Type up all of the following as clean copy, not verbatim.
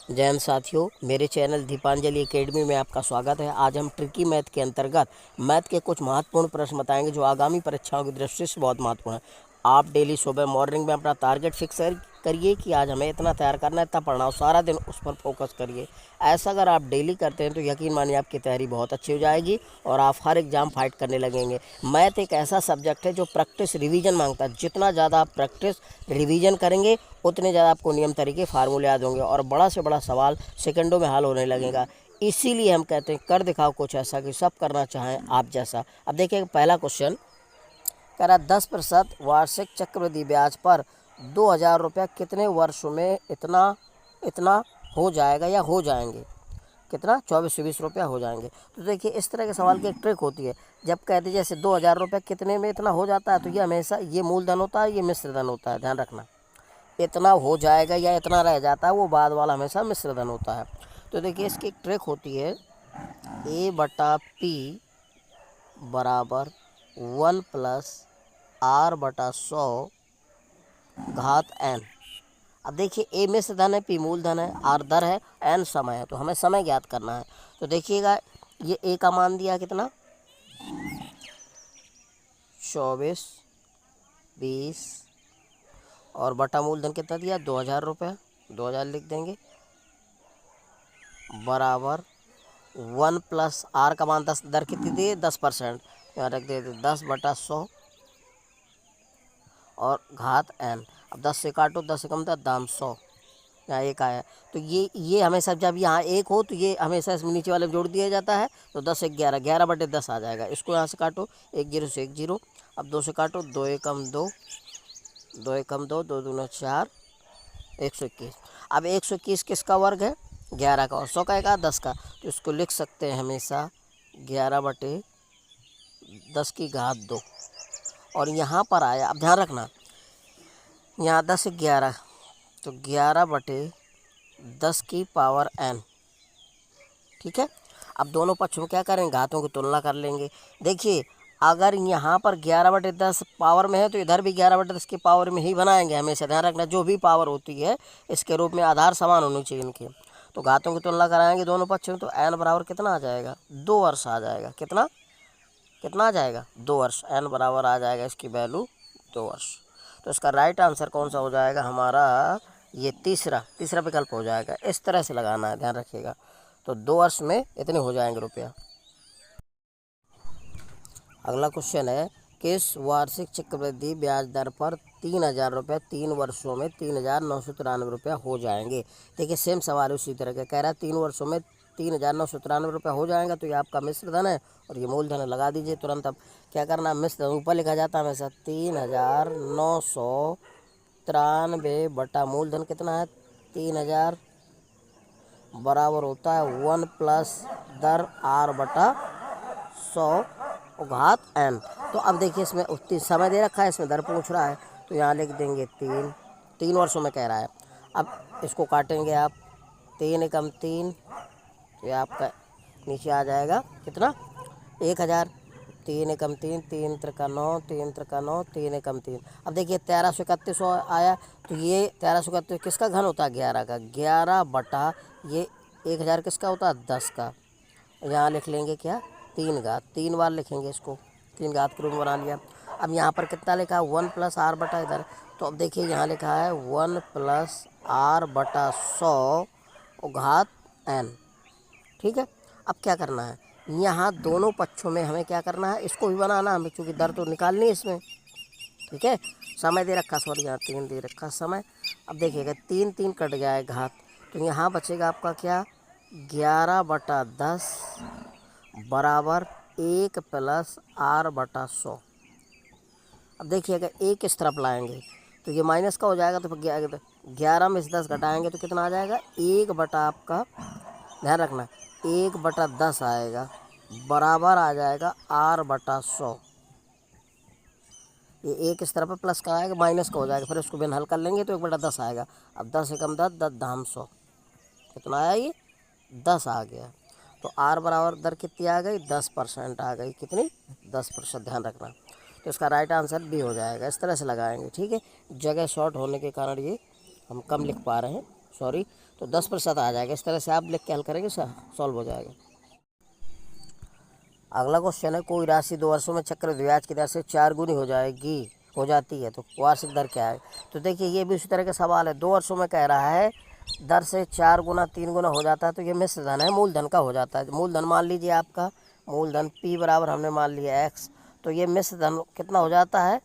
जय हिंद साथियों, मेरे चैनल दीपांजलि एकेडमी में आपका स्वागत है। आज हम ट्रिकी मैथ के अंतर्गत मैथ के कुछ महत्वपूर्ण प्रश्न बताएंगे जो आगामी परीक्षाओं की दृष्टि से बहुत महत्वपूर्ण है। आप डेली सुबह मॉर्निंग में अपना टारगेट फिक्स करिए कि आज हमें इतना तैयार करना है, इतना पढ़ना हो, सारा दिन उस पर फोकस करिए। ऐसा अगर आप डेली करते हैं तो यकीन मानिए आपकी तैयारी बहुत अच्छी हो जाएगी और आप हर एग्ज़ाम फाइट करने लगेंगे। मैथ एक ऐसा सब्जेक्ट है जो प्रैक्टिस रिवीजन मांगता है। जितना ज़्यादा आप प्रैक्टिस रिवीजन करेंगे उतने ज़्यादा आपको नियम तरीके फार्मूले याद होंगे और बड़ा से बड़ा सवाल सेकंडों में हल होने लगेगा। इसीलिए हम कहते हैं कर दिखाओ कुछ ऐसा कि सब करना चाहें आप जैसा। अब देखिए पहला क्वेश्चन कह रहा 10% वार्षिक चक्रवृद्धि ब्याज पर 2000 रुपया कितने वर्षों में इतना इतना हो जाएगा या हो जाएंगे। कितना 24 से 20 रुपया हो जाएंगे। तो देखिए इस तरह के सवाल की एक ट्रिक होती है। जब कहते जैसे 2000 रुपया कितने में इतना हो जाता है तो ये हमेशा ये मूलधन होता है, ये मिश्रधन होता है, ध्यान रखना। इतना हो जाएगा या इतना रह जाता है वो बाद वाला हमेशा मिश्रधन होता है। तो देखिए इसकी एक ट्रिक होती है A/P बराबर 1+R/100 घात n। अब देखिए A मिश्रधन है, P मूलधन है, R दर है, n समय है। तो हमें समय ज्ञात करना है। तो देखिएगा ये A का मान दिया कितना 24, 20 और बटा मूलधन कितना दिया 2000 रुपया, 2000 लिख देंगे बराबर 1+R का मान 10, दर कितनी दी 10%, यहाँ रख देते 10/100 और घात n। अब 10 से काटो, 10 से कम था दाम 100, यहाँ एक आया। तो ये हमेशा जब यहाँ एक हो तो ये हमेशा इसमें नीचे वाले में जोड़ दिया जाता है। तो 10 से 11, 11/10 आ जाएगा। इसको यहाँ से काटो, 1 0 से 1 0। अब 2 से काटो, 2 एकम 2, 2 एकम 2, 2 दूना 4, 121। अब 121 किसका वर्ग है 11 का, और 100 का एक 10 का। तो इसको लिख सकते हैं हमेशा 11/10 की घात 2। और यहाँ पर आया, अब ध्यान रखना यहाँ 10 से 11 तो 11/10 की पावर n। ठीक है। अब दोनों पक्षों में क्या करेंगे, घातों की तुलना कर लेंगे। देखिए अगर यहाँ पर 11/10 पावर में है तो इधर भी 11/10 की पावर में ही बनाएंगे। हमेशा ध्यान रखना जो भी पावर होती है इसके रूप में आधार समान होने चाहिए इनके। तो घातों की तुलना कराएंगे दोनों पक्षों में तो n बराबर कितना आ जाएगा 2 वर्ष आ जाएगा। कितना कितना आ जाएगा 2 वर्ष। n बराबर आ जाएगा इसकी वैल्यू 2 वर्ष। तो इसका राइट आंसर कौन सा हो जाएगा हमारा, ये तीसरा विकल्प हो जाएगा। इस तरह से लगाना है, ध्यान रखिएगा। तो 2 वर्ष में इतने हो जाएंगे रुपया। अगला क्वेश्चन है किस वार्षिक चक्रवृद्धि ब्याज दर पर 3000 रुपये 3 वर्षों में 3993 रुपया हो जाएंगे। देखिए सेम सवाल उसी तरह का कह रहा है 3 वर्षों में 3993 रुपया हो जाएगा। तो ये आपका मिश्रधन है और ये मूलधन है, लगा दीजिए तुरंत। अब क्या करना है, मिश्रधन ऊपर लिखा जाता है हमेशा 3993 बटा मूलधन कितना है 3000 बराबर होता है 1+ दर R/100 घात n। तो अब देखिए इसमें उतनी समय दे रखा है, इसमें दर पूछ रहा है तो यहाँ लिख देंगे 3 वर्षों में कह रहा है। अब इसको काटेंगे आप, 3 एकम 3, तो ये आपका नीचे आ जाएगा कितना 1000। 3 एकम 3, 3 त्रिका 9, 3 त्रिका 9, 3 एकम 3। अब देखिए 1331 आया। तो ये 1331 किसका घन होता है 11 का, 11 बटा ये 1000 किसका होता है 10 का। यहाँ लिख लेंगे क्या 3 घात, 3 बार लिखेंगे इसको, 3 घात के रूप में बना लिया। अब यहाँ पर कितना लिखा है 1+R बटा इधर। तो अब देखिए यहाँ लिखा है 1+R/100 घात n। ठीक है। अब क्या करना है, यहाँ दोनों पक्षों में हमें क्या करना है, इसको भी बनाना है हमें, क्योंकि दर तो निकालनी है इसमें। ठीक है। समय दे रखा, सॉरी यहाँ 3 दे रखा समय। अब देखिएगा 3 3 कट गया है घात, तो यहाँ बचेगा आपका क्या 11/10 बराबर 1+R/100। अब देखिएगा एक इस तरफ लाएंगे तो ये माइनस का हो जाएगा। तो 11 में से 10 घटाएंगे तो कितना आ जाएगा 1 बटा आपका, ध्यान रखना 1/10 आएगा बराबर आ जाएगा R/100। ये एक इस तरफ प्लस का आएगा, माइनस का हो जाएगा, फिर इसको बिन हल कर लेंगे तो 1/10 आएगा। अब 10 एकम 10, 10 धाम 100, कितना आया ये 10 आ गया। तो R बराबर दर कितनी आ गई 10% आ गई। कितनी 10%, ध्यान रखना। तो इसका राइट आंसर भी हो जाएगा। इस तरह से लगाएंगे। ठीक है। जगह शॉर्ट होने के कारण ये हम कम लिख पा रहे हैं, सॉरी, तो 10% आ जाएगा। इस तरह से आप लिख के हल करेंगे, सॉल्व हो जाएगा। अगला क्वेश्चन है, कोई राशि 2 वर्षों में चक्रवृद्धि ब्याज की दर से 4 गुनी हो जाती है, तो वार्षिक दर क्या है। तो देखिए ये भी उसी तरह का सवाल है। 2 वर्षों में कह रहा है दर से 4 गुना 3 गुना हो जाता है, तो ये मिश्र धन है, मूलधन का हो जाता है। मूलधन मान लीजिए आपका, मूलधन P बराबर हमने मान लिया x, तो ये मिश्र धन कितना हो जाता है।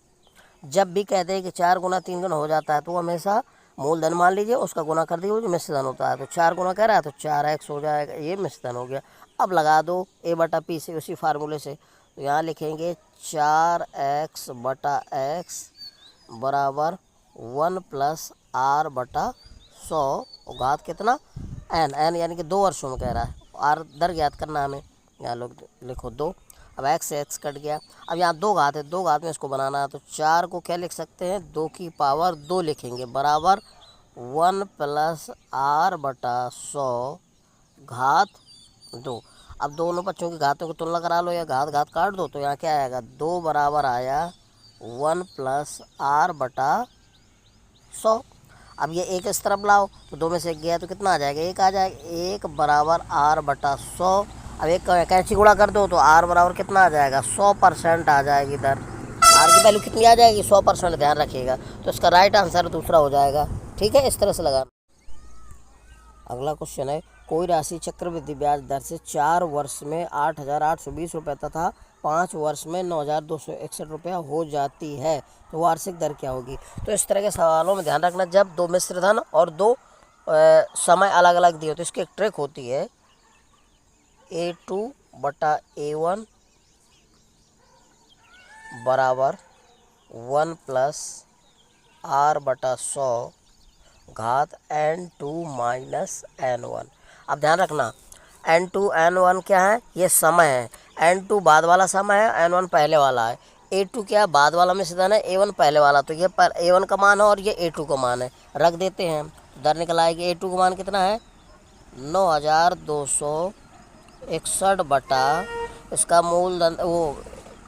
जब भी कहते हैं कि 4 गुना 3 गुना हो जाता है, तो वो हमेशा मूलधन मान लीजिए, उसका गुना कर दीजिए, वो जो मिश्र धन होता है। तो 4 गुना कह रहा है तो 4x हो जाएगा, ये मिश्र धन हो गया। अब लगा दो A/P से, उसी फार्मूले से। तो यहाँ लिखेंगे 4x/x बराबर 1 + r/100, घात कितना n यानी कि 2 वर्षों में कह रहा है। r दर ज्ञात करना हमें, यहाँ लोग लिखो 2। अब x से x कट गया। अब यहाँ 2 घात है, 2 घात में इसको बनाना है, तो 4 को क्या लिख सकते हैं, 2 की पावर 2 लिखेंगे, बराबर 1 + r/100 घात 2। अब दोनों बच्चों की घातों की तुलना करा लो या घात घात काट दो, तो यहाँ क्या आएगा, 2 बराबर आया 1 + r/100। अब ये एक इस तरफ लाओ, तो 2 में से 1 गया तो कितना आ जाएगा, 1 आ जाएगा, 1 बराबर r/100। अब एक कैंची गुणा कर दो, तो r बराबर कितना आ जाएगा, 100% आ जाएगी दर। r की वैल्यू कितनी आ जाएगी, 100%, ध्यान रखिएगा। तो इसका राइट आंसर दूसरा हो जाएगा। ठीक है, इस तरह से लगाना। अगला क्वेश्चन है, कोई राशि चक्रवृद्धि ब्याज दर से 4 वर्ष में 8,820 रुपये तथा 5 वर्ष में 9,261 रुपया हो जाती है, तो वार्षिक दर क्या होगी। तो इस तरह के सवालों में ध्यान रखना, जब 2 मिश्र धन और 2 समय अलग अलग दिए, तो इसकी एक ट्रिक होती है, A2/A1 बराबर 1 + r/100 घात n2 - n1। अब ध्यान रखना, n2 n1 क्या है, ये समय है। n2 बाद वाला समय है, n1 पहले वाला है। A2 क्या है, बाद वाला मिश्र धन है, A1 पहले वाला। तो ये पर A1 का मान है और ये A2 का मान है, रख देते हैं। तो दर निकल आएगी, A2 का मान कितना है, 9,261 बटा इसका मूलधन, वो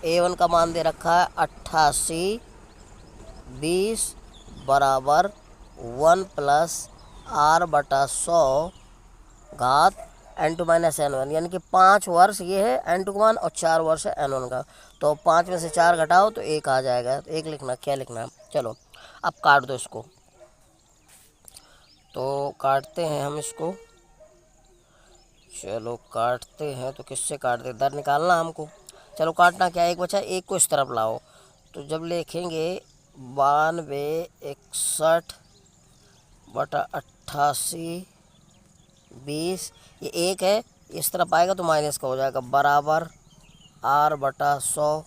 A1 का मान दे रखा है 8820 बराबर 1 + r/100 घात n2 - n1, यानी कि 5 वर्ष ये है n2 का मान और 4 वर्ष है n1 का। तो 5 में से 4 घटाओ तो 1 आ जाएगा। तो 1 लिखना, क्या लिखना है, चलो अब काट दो इसको। तो काटते हैं हम इसको, चलो काटते हैं। तो किससे काटते, दर निकालना हमको। चलो काटना क्या, एक बचा, एक को इस तरफ लाओ। तो जब लिखेंगे 9261 बटा 8820, ये एक है, इस तरफ आएगा तो माइनस का हो जाएगा, बराबर r/100।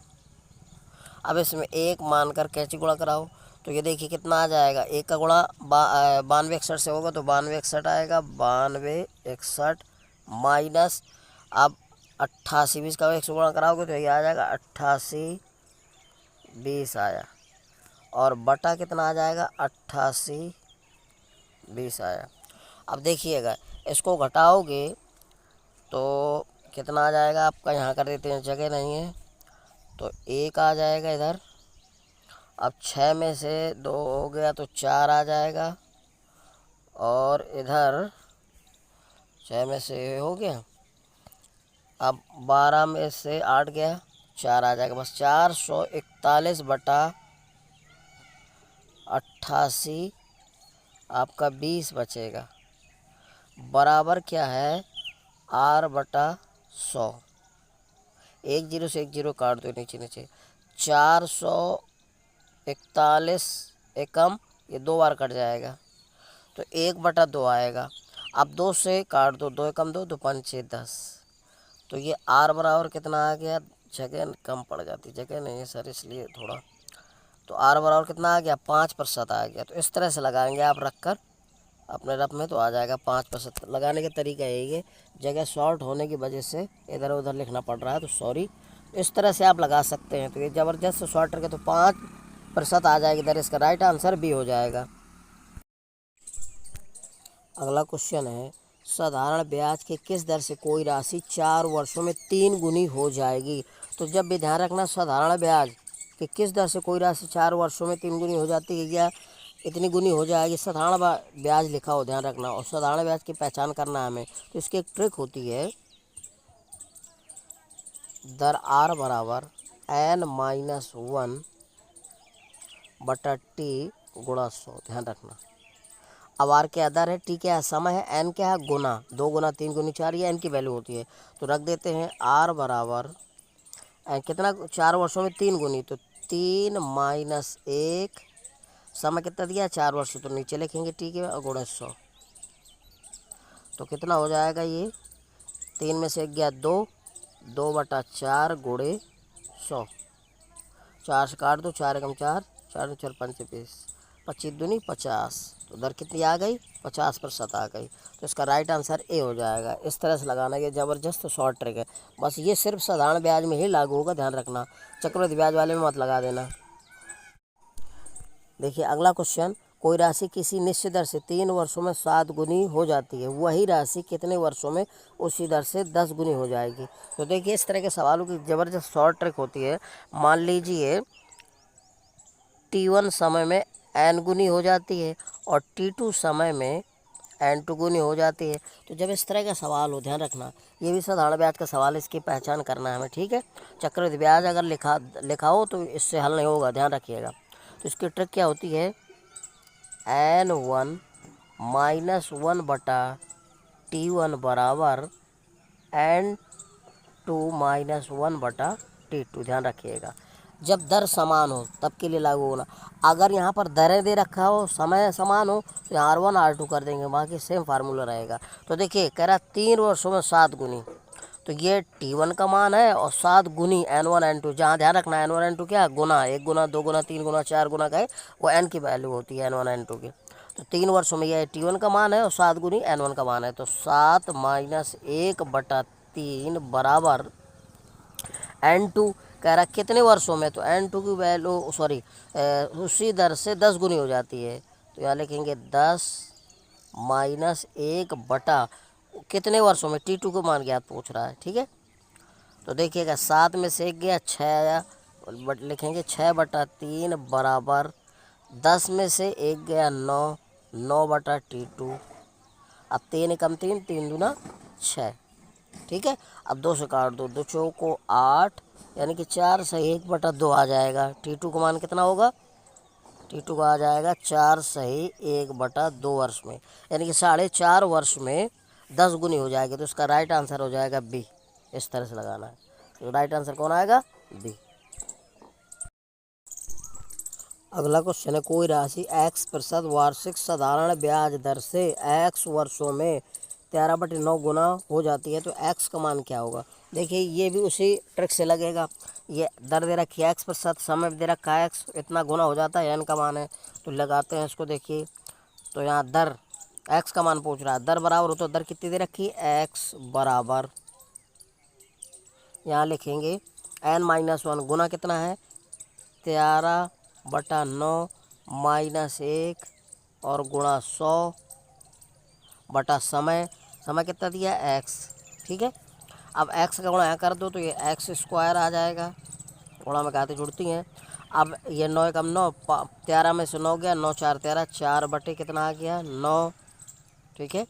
अब इसमें 1 मानकर कैंची गुणा कराओ, तो ये देखिए कितना आ जाएगा, 1 का गुणा 9261 से होगा, तो 9261 आएगा, 9261 माइनस, अब 8820 का 1 से गुणा कराओगे तो ये आ जाएगा 8820 आया, और बटा कितना आ जाएगा, 8820 आया। अब देखिएगा इसको घटाओगे तो कितना आ जाएगा आपका, यहाँ कर देते हैं, जगह नहीं है, तो 1 आ जाएगा इधर। अब 6 में से 2 हो गया तो 4 आ जाएगा, और इधर 6 में से हो गया, अब 12 में से 8 गया, 4 आ जाएगा, बस 441 बटा 88 आपका 20 बचेगा, बराबर क्या है, r/100। 1 0 से 1 0 काट दो नीचे नीचे, 441 एकम, ये 2 बार कट जाएगा, तो 1/2 आएगा। अब 2 से काट दो, 2 एकम 2, 2 5 6 10, तो ये r बराबर कितना आ गया, जगह कम पड़ जाती, जगह नहीं है सर इसलिए थोड़ा, तो r बराबर कितना आ गया, 5% आ गया। तो इस तरह से लगाएंगे आप रख कर अपने रफ में, तो आ जाएगा 5%। लगाने का तरीका यही है, जगह शॉर्ट होने की वजह से इधर उधर लिखना पड़ रहा है, तो सॉरी। इस तरह से आप लगा सकते हैं, तो ये ज़बरदस्त शॉर्ट करके तो 5% आ जाएगी इधर, इसका राइट आंसर बी हो जाएगा। अगला क्वेश्चन है, साधारण ब्याज के किस दर से कोई राशि 4 वर्षों में 3 गुनी हो जाएगी। तो जब भी ध्यान रखना, साधारण ब्याज कि किस दर से कोई राशि 4 वर्षों में 3 गुनी हो जाती है, या इतनी गुनी हो जाएगी। साधारण ब्याज लिखा हो, ध्यान रखना। और साधारण ब्याज की पहचान करना है हमें, तो इसकी एक ट्रिक होती है, दर आर बराबर n-1 बटा टी गुणा 100। ध्यान रखना। अब आर क्या दर है, टी क्या है, समय है, एन क्या है, गुना। 2 गुना 3 गुनी 4, ये एन की वैल्यू होती है। तो रख देते हैं आर बराबर कितना, 4 वर्षों में 3 गुनी, तो 3 माइनस 1, समय कितना दिया, 4 वर्ष, तो नीचे लिखेंगे टी के गुणा 100। तो कितना हो जाएगा ये, 3 में से 1 गया 2, 2 बटा 4 गुणे 100। 4 से काट दो, 4 एकम 4, 4 4 5 20, 25 दूनी 50। तो दर कितनी आ गई, 50% आ गई। तो इसका राइट आंसर ए हो जाएगा। इस तरह से लगाना, ये ज़बरदस्त शॉर्ट ट्रिक है। बस ये सिर्फ साधारण ब्याज में ही लागू होगा, ध्यान रखना, चक्रवृद्धि ब्याज वाले में मत लगा देना। देखिए अगला क्वेश्चन, कोई राशि किसी निश्चित दर से 3 वर्षों में 7 गुनी हो जाती है, वही राशि कितने वर्षों में उसी दर से 10 गुनी हो जाएगी। तो देखिए इस तरह के सवालों की ज़बरदस्त शॉर्ट ट्रिक होती है। मान लीजिए T1 समय में n गुनी हो जाती है और T2 समय में n2 गुनी हो जाती है। तो जब इस तरह का सवाल हो, ध्यान रखना, ये भी साधारण ब्याज का सवाल है, इसकी पहचान करना है हमें, ठीक है। चक्रवृद्धि ब्याज अगर लिखा हो तो इससे हल नहीं होगा, ध्यान रखिएगा। तो इसकी ट्रिक क्या होती है, n1 माइनस 1 बटा T1 बराबर n2 माइनस 1 बटा T2। ध्यान रखिएगा, जब दर समान हो तब के लिए लागू होना। अगर यहाँ पर दरें दे रखा हो, समय समान हो, तो यहाँ R1 R2 कर देंगे, बाकी सेम फार्मूला रहेगा। तो देखिए कह रहा 3 वर्षों में 7 गुनी, तो ये T1 का मान है और 7 गुनी N1 N2। जहाँ ध्यान रखना N1 N2 क्या है, गुना, 1 गुना 2 गुना 3 गुना 4 गुना का है, वो N की वैल्यू होती है N1 N2 की। तो 3 वर्षों में यह T1 का मान है और 7 गुनी N1 का मान है। तो 7 माइनस 1 बटा 3 बराबर N2 कह रहा कितने वर्षों में, तो N2 की वैल्यू सॉरी उसी दर से 10 गुनी हो जाती है। तो यहाँ लिखेंगे 10 माइनस 1 बटा कितने वर्षों में, T2 को मान ज्ञात पूछ रहा है, ठीक है। तो देखिएगा 7 में से 1 गया 6, बट लिखेंगे 6 बटा 3 बराबर 10 में से 1 गया 9, 9 बटा T2। अब 3 एकम 3, 3 दूना 6, ठीक है। अब 2 से काट दो, 2 चौको 8, यानी कि 4 सही 1 बटा 2 आ जाएगा। T2 का मान कितना होगा, T2 का आ जाएगा 4 सही 1 बटा 2 वर्ष में, यानी कि 4.5 वर्ष में 10 गुनी हो जाएगी। तो इसका राइट आंसर हो जाएगा बी। इस तरह से लगाना है। तो राइट आंसर कौन आएगा, बी। अगला क्वेश्चन है, कोई राशि x% वार्षिक साधारण ब्याज दर से x वर्षों में 13/9 गुना हो जाती है, तो x का मान क्या होगा। देखिए ये भी उसी ट्रिक से लगेगा। ये दर दे रखी है x%, समय दे रखा है x, इतना गुना हो जाता है, n का मान है। तो लगाते हैं इसको, देखिए तो यहाँ दर x का मान पूछ रहा है, दर बराबर हो तो दर कितनी दे रखी है, x बराबर यहाँ लिखेंगे n-1 गुना कितना है, 13/9 माइनस 1 और गुणा 100 बटा समय, समय कितना दिया है, x, ठीक है। अब x का गुणा यहाँ कर दो तो ये x² आ जाएगा, गुणा में घातें जुड़ती हैं। अब ये 9 एकम 9, 13 में से 9 गया, 9 4 13, 4 बटे कितना आ गया 9, ठीक है।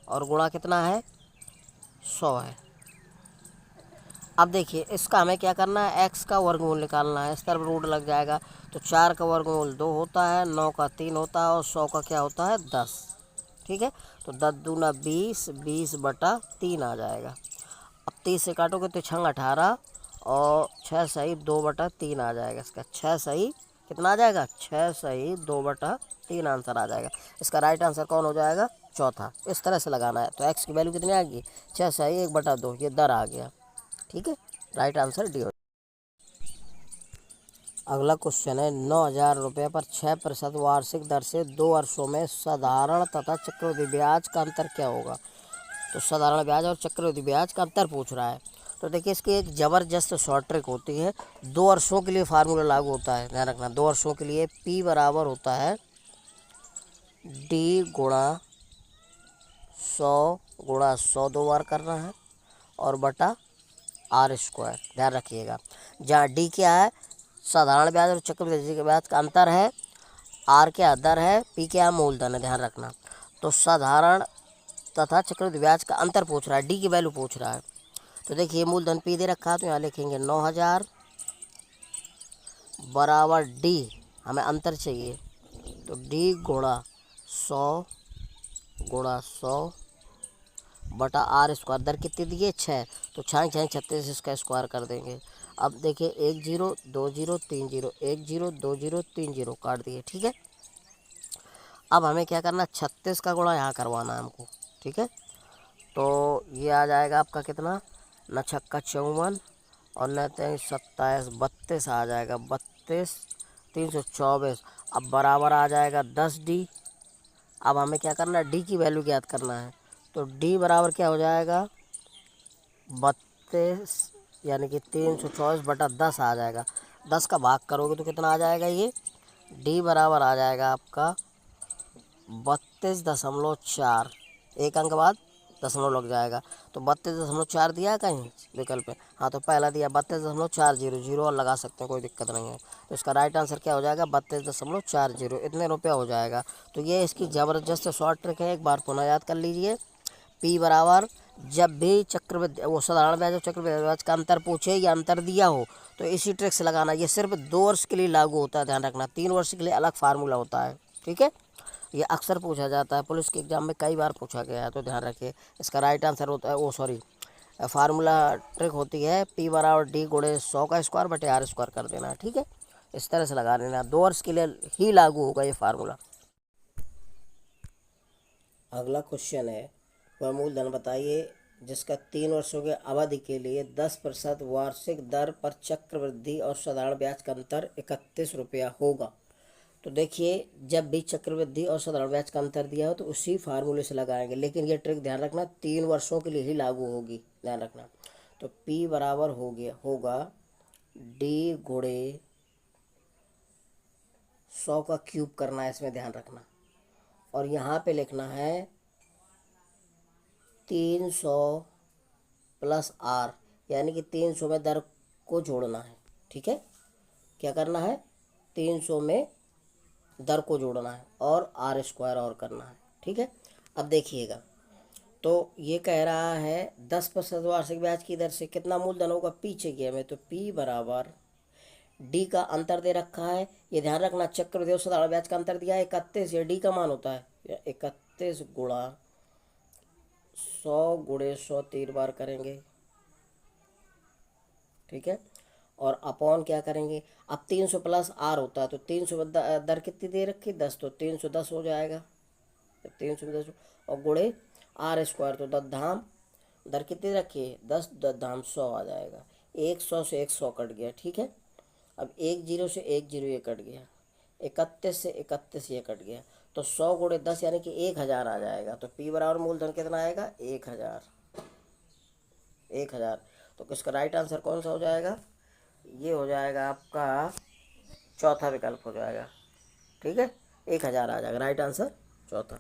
और गुणा कितना है 100 है। अब देखिए इसका हमें क्या करना है, x का वर्गमूल निकालना है। इस तरफ रूट लग जाएगा, तो 4 का वर्गमूल 2 होता है, 9 का 3 होता है और 100 का क्या होता है 10, ठीक है। तो 10 दूना 20, 20 बटा 3 आ जाएगा। अब 30 से काटोगे तो 6 18 और 6 सही 2 बटा 3 आ जाएगा। इसका 6 सही कितना आ जाएगा, 6 सही 2 बटा 3 आंसर आ जाएगा। इसका राइट आंसर कौन हो जाएगा, चौथा। इस तरह से लगाना है। तो x की वैल्यू कितनी आएगी, 6 सही 1 बटा 2, ये दर आ गया, ठीक है। Right answer D. अगला क्वेश्चन है, 9,000 रुपये पर 6% वार्षिक दर से 2 वर्षों में साधारण तथा चक्रवृद्धि ब्याज का अंतर क्या होगा। तो साधारण ब्याज और चक्रवृद्धि ब्याज का अंतर पूछ रहा है। तो देखिए इसकी एक ज़बरदस्त शॉर्ट ट्रिक होती है। 2 वर्षों के लिए फार्मूला लागू होता है, ध्यान रखना। 2 वर्षों के लिए P बराबर होता है D गुणा 100 गुणा 100, 2 बार करना है, और बटा R²। ध्यान रखिएगा, जहाँ D क्या है, साधारण ब्याज और चक्रवृद्धि ब्याज का अंतर है, आर क्या दर है, पी क्या मूलधन है, ध्यान रखना। तो साधारण तथा चक्रवृद्धि ब्याज का अंतर पूछ रहा है, डी की वैल्यू पूछ रहा है। तो देखिए मूलधन पी दे रखा है, तो यहाँ लिखेंगे 9000 बराबर डी, हमें अंतर चाहिए, तो डी गुणा 100 गुणा 100 बटा आर स्क्वायर। दर कितनी दी है, 6, तो 6 6 36, इसका स्क्वायर कर देंगे। अब देखिए 1 0 2 0 3 0, 1 0 2 0 3 0 काट दिए, ठीक है। अब हमें क्या करना, 36 का गुणा यहाँ करवाना है हमको, ठीक है। तो ये आ जाएगा आपका कितना, न छक्का 54 और न 27 32 आ जाएगा, 32 324। अब बराबर आ जाएगा 10D। अब हमें क्या करना है, डी की वैल्यू ज्ञात करना है। तो डी बराबर क्या हो जाएगा, 32 यानी कि 324 बटा 10 आ जाएगा। 10 का भाग करोगे तो कितना आ जाएगा, ये डी बराबर आ जाएगा आपका 32.4, एक अंक बाद दशमलव लग जाएगा। तो 32.4 दिया है कहीं विकल्प में, हाँ तो पहला दिया 32.400, जीरो और लगा सकते हैं, कोई दिक्कत नहीं है। तो इसका राइट आंसर क्या हो जाएगा, 32.40, इतने रुपये हो जाएगा। तो ये इसकी ज़बरदस्त शॉर्ट ट्रिक है, एक बार पुनः याद कर लीजिए। पी बराबर, जब भी चक्रवृद्धि वो साधारण ब्याज और चक्रवृद्धि ब्याज का अंतर पूछे या अंतर दिया हो तो इसी ट्रिक से लगाना। ये सिर्फ 2 वर्ष के लिए लागू होता है, ध्यान रखना। 3 वर्ष के लिए अलग फार्मूला होता है, ठीक है। ये अक्सर पूछा जाता है, पुलिस के एग्जाम में कई बार पूछा गया है, तो ध्यान रखिए। इसका राइट आंसर होता है, वो सॉरी फार्मूला ट्रिक होती है पी बराबर डी गुणे 100 का स्क्वायर बटे आर स्क्वायर कर देना है, ठीक है। इस तरह से लगा लेना, 2 वर्ष के लिए ही लागू होगा ये फार्मूला। अगला क्वेश्चन है, वह मूलधन बताइए जिसका 3 वर्षों के अवधि के लिए 10% वार्षिक दर पर चक्रवृद्धि और साधारण ब्याज का अंतर 31 रुपया होगा। तो देखिए जब भी चक्रवृद्धि और साधारण ब्याज का अंतर दिया हो तो उसी फार्मूले से लगाएंगे, लेकिन ये ट्रिक ध्यान रखना 3 वर्षों के लिए ही लागू होगी, ध्यान रखना। तो P बराबर होगा डी गुणे 100 का क्यूब करना है, इसमें ध्यान रखना। और यहाँ पे लिखना है 300 प्लस आर, यानी कि 300 में दर को जोड़ना है, ठीक है। क्या करना है, 300 में दर को जोड़ना है और आर स्क्वायर और करना है, ठीक है। अब देखिएगा, तो ये कह रहा है 10% वार्षिक ब्याज की दर से कितना मूलधन होगा, पीछे गया में। तो P बराबर डी का अंतर दे रखा है, ये ध्यान रखना। चक्रवृद्धि और साधारण ब्याज का अंतर दिया है 31, ये डी का मान होता है। 31 गुणा 100 गुणे 100 3 बार करेंगे, ठीक है। और अपॉन क्या करेंगे, अब 300 प्लस आर होता है, तो 300 दर कितनी दे रखी, 10, तो 310 हो जाएगा। 310 और गुणे आर स्क्वायर, तो 10 धाम दर कितनी रखी है, 10, 10 धाम 100 आ जाएगा। 100 से 100 कट गया, ठीक है। अब 1 0 से 1 0 ये कट गया, 31 से 31 ये कट गया। तो 100 गुणे 10 यानी कि 1000 आ जाएगा। तो P बराबर मूलधन कितना आएगा, 1000। 1000, तो किसका राइट आंसर कौन सा हो जाएगा, ये हो जाएगा आपका चौथा विकल्प हो जाएगा, ठीक है। 1000 आ जाएगा राइट आंसर, चौथा।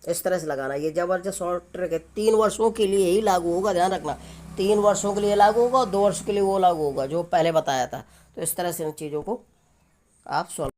इस तरह से लगाना, ये जबरदस्त शॉर्ट ट्रिक है, 3 वर्षों के लिए ही लागू होगा, ध्यान रखना। 3 वर्षों के लिए लागू होगा और 2 वर्ष के लिए वो लागू होगा जो पहले बताया था। तो इस तरह से इन चीज़ों को आप सॉल्व